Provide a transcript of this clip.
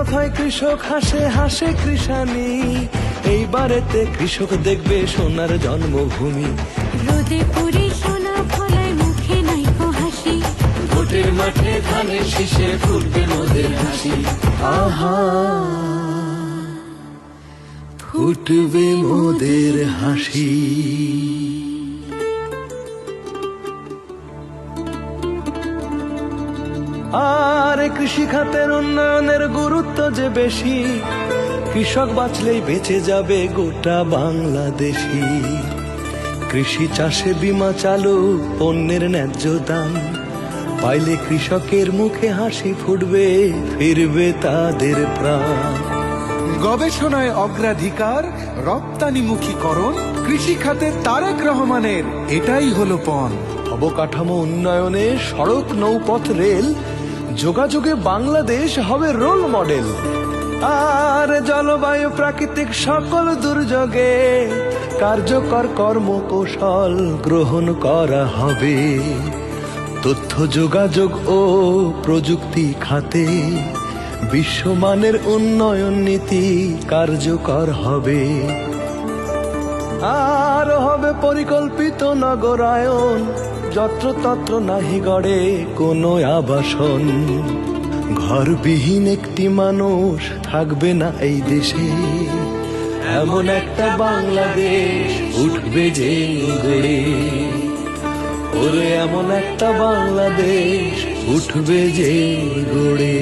দফায় কৃষক হাসে হাসে কৃষানি, এইবারেতে কৃষক দেখবে সোনার জন্মভূমি। রোদে পুরি সোনা ফলায় মুখে নাইকো হাসি, ভোটের মাঠে ধানের শীষে ফুটবে মোদের হাসি। আহা, ফুটবে মোদের হাসি। আর কৃষি খাতের উন্নয়নের গুরুত্ব যে বেশি, কৃষক বাঁচলেই বেঁচে যাবে গোটা বাংলাদেশি। কৃষি চাষে বীমা চালু, পণ্যের ন্যায্য দাম পাইলে কৃষকের মুখে হাসি ফুটবে, ফিরবে তাদের প্রাণ। গবেষণায় অগ্রাধিকার, রপ্তানিমুখীকরণ, কৃষি খাতে তারেক রহমানের এটাই হলো পণ। অবকাঠামো উন্নয়নে সড়ক, নৌপথ, রেল, যোগাযোগে বাংলাদেশ হবে রোল মডেল। আর জলবায়ু, প্রাকৃতিক সকল দুর্যোগে কার্যকর কর্মকৌশল গ্রহণ করা হবে। তথ্য যোগাযোগ ও প্রযুক্তি খাতে বিশ্বমানের উন্নয়ন নীতি কার্যকর হবে। আর হবে পরিকল্পিত নগরায়ন, যত্রতত্র নাহি গড়ে কোনো আবাসন। ঘরবিহীন একটি মানুষ থাকবে না এই দেশে, এমন একটা বাংলাদেশ উঠবে যে গড়ে। ওরে এমন একটা বাংলাদেশ উঠবে যে গড়ে।